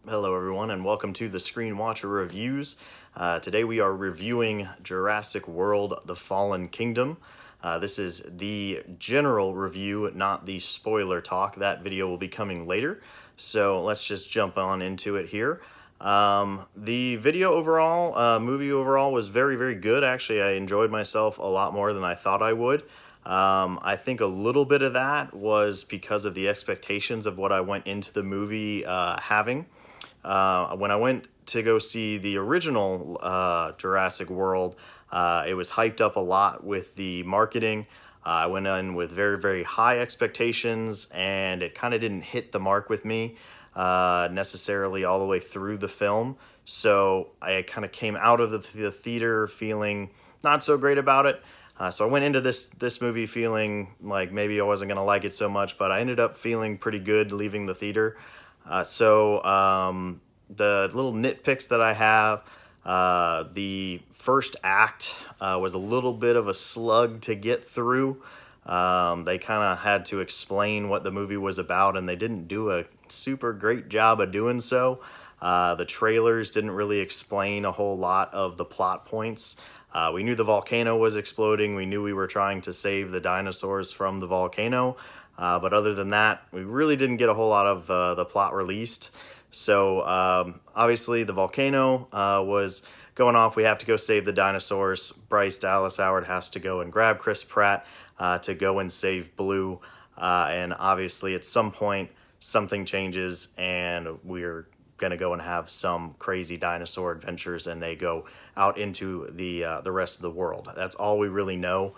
Hello everyone and welcome to the Screen Watcher Reviews. Today we are reviewing Jurassic World: The Fallen Kingdom. This is the general review, not the spoiler talk. That video will be coming later, so let's just jump on into it here. The video overall, movie overall was very good. Actually, I enjoyed myself a lot more than I thought I would. I think a little bit of that was because of the expectations of what I went into the movie having. When I went to go see the original Jurassic World, it was hyped up a lot with the marketing. I went in with very high expectations, and it kind of didn't hit the mark with me necessarily all the way through the film. So I kind of came out of the theater feeling not so great about it. So I went into this movie feeling like maybe I wasn't gonna like it so much, but I ended up feeling pretty good leaving the theater. The little nitpicks that I have, the first act was a little bit of a slug to get through. They kind of had to explain what the movie was about, and they didn't do a super great job of doing so. The trailers didn't really explain a whole lot of the plot points. We knew the volcano was exploding. We knew we were trying to save the dinosaurs from the volcano. But other than that, we really didn't get a whole lot of the plot released. So obviously the volcano was going off. We have to go save the dinosaurs. Bryce Dallas Howard has to go and grab Chris Pratt to go and save Blue. And obviously at some point something changes and we're going to go and have some crazy dinosaur adventures, and they go out into the rest of the world. That's all we really know.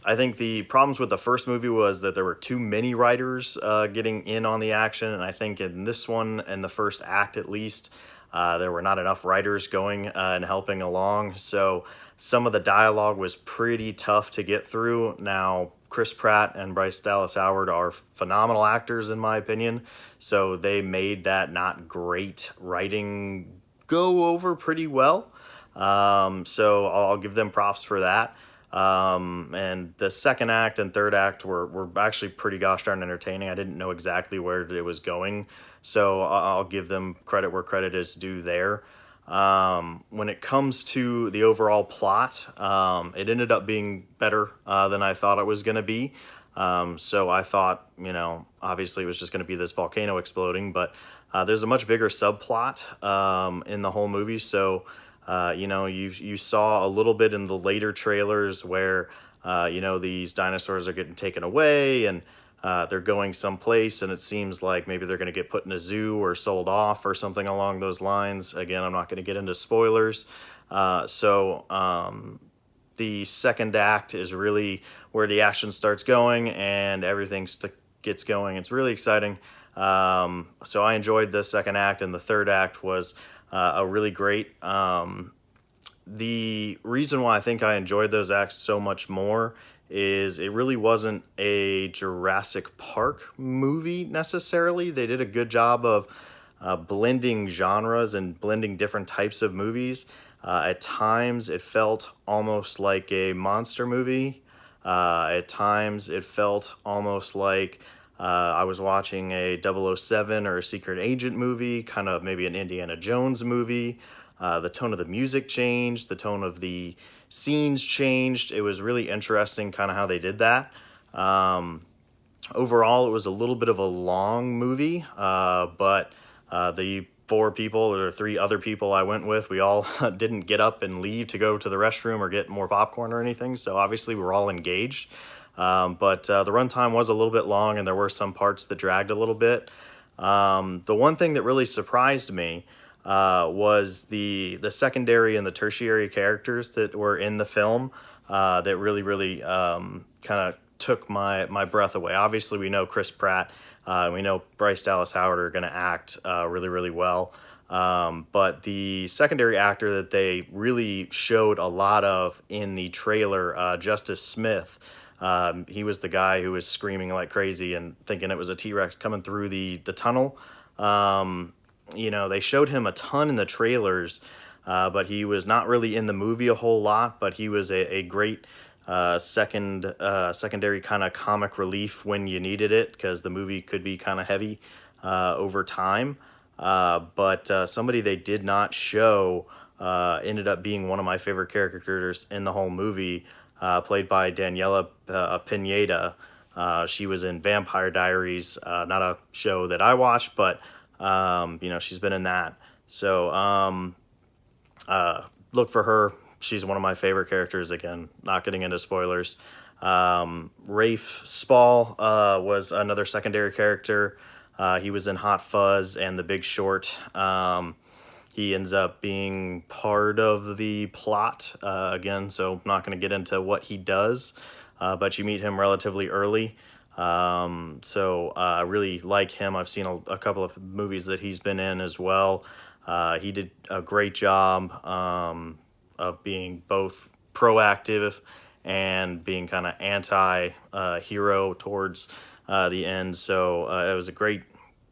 I think the problems with the first movie was that there were too many writers getting in on the action, and I think in this one, in the first act at least, there were not enough writers going and helping along, so some of the dialogue was pretty tough to get through. Now, Chris Pratt and Bryce Dallas Howard are phenomenal actors in my opinion, so they made that not great writing go over pretty well. So I'll give them props for that. And the second act and third act were actually pretty gosh darn entertaining. I didn't know exactly where it was going, so I'll give them credit where credit is due there. When it comes to the overall plot, it ended up being better than I thought it was going to be. So I thought, obviously it was just going to be this volcano exploding, but there's a much bigger subplot in the whole movie. So you saw a little bit in the later trailers where, these dinosaurs are getting taken away and they're going someplace, and it seems like maybe they're going to get put in a zoo or sold off or something along those lines. Again, I'm not going to get into spoilers. The second act is really where the action starts going and everything gets going. It's really exciting. So I enjoyed the second act, and the third act was a really great. The reason why I think I enjoyed those acts so much more is it really wasn't a Jurassic Park movie necessarily. They did a good job of blending genres and blending different types of movies. At times, it felt almost like a monster movie. At times, it felt almost like I was watching a 007 or a secret agent movie, kind of maybe an Indiana Jones movie. The tone of the music changed, the tone of the scenes changed. It was really interesting kind of how they did that. Overall, it was a little bit of a long movie, but the three other people I went with, we all didn't get up and leave to go to the restroom or get more popcorn or anything, so obviously we're all engaged. But the runtime was a little bit long, and there were some parts that dragged a little bit. The one thing that really surprised me was the secondary and the tertiary characters that were in the film that really kind of took my breath away. Obviously, we know Chris Pratt, we know Bryce Dallas Howard are going to act really well. But the secondary actor that they really showed a lot of in the trailer, Justice Smith, he was the guy who was screaming like crazy and thinking it was a T-Rex coming through the tunnel. They showed him a ton in the trailers, but he was not really in the movie a whole lot, but he was a great secondary kind of comic relief when you needed it, because the movie could be kind of heavy. over time. But somebody they did not show ended up being one of my favorite characters in the whole movie, played by Daniela Pineda. She was in Vampire Diaries, not a show that I watched, but you know, she's been in that. So look for her. She's one of my favorite characters. Again, not getting into spoilers. Rafe Spall was another secondary character. He was in Hot Fuzz and The Big Short. He ends up being part of the plot again, so I'm not going to get into what he does, but you meet him relatively early. So I really like him. I've seen a couple of movies that he's been in as well. He did a great job of being both proactive and being kind of anti-hero towards the end. So it was a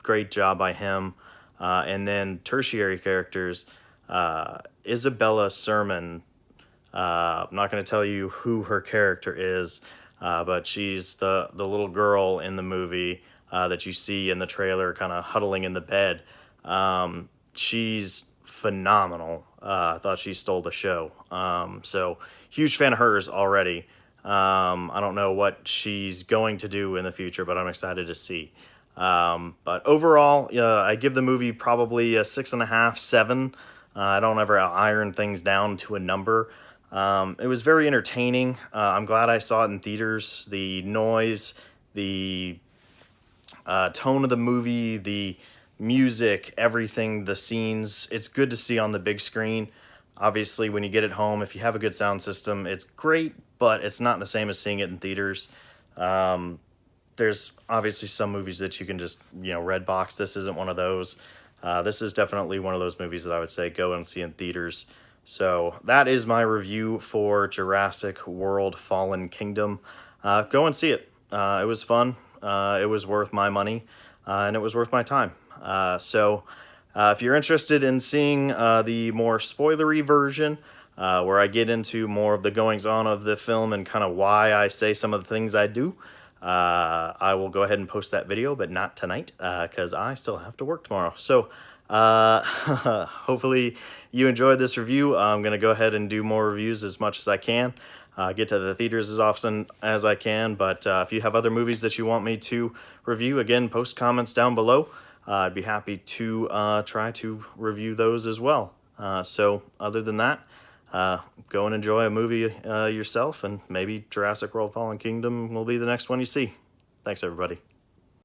great job by him. And then tertiary characters, Isabella Sermon. I'm not going to tell you who her character is, but she's the little girl in the movie that you see in the trailer kind of huddling in the bed. She's phenomenal. I thought she stole the show. So huge fan of hers already. I don't know what she's going to do in the future, but I'm excited to see. But overall, I give the movie probably a 6.5, 7. I don't ever iron things down to a number. It was very entertaining. I'm glad I saw it in theaters. The noise, the tone of the movie, the music, everything, the scenes, it's good to see on the big screen. Obviously, when you get it home, if you have a good sound system, it's great, but it's not the same as seeing it in theaters. There's obviously some movies that you can just, you know, red box. This isn't one of those. This is definitely one of those movies that I would say go and see in theaters. So that is my review for Jurassic World Fallen Kingdom. Go and see it. It was fun. It was worth my money, and it was worth my time. So if you're interested in seeing the more spoilery version, where I get into more of the goings-on of the film and kind of why I say some of the things I do, I will go ahead and post that video, but not tonight, because I still have to work tomorrow. So hopefully you enjoyed this review. I'm going to go ahead and do more reviews as much as I can. Get to the theaters as often as I can, but if you have other movies that you want me to review, again, post comments down below. I'd be happy to try to review those as well. So other than that, go and enjoy a movie yourself, and maybe Jurassic World Fallen Kingdom will be the next one you see. Thanks, everybody.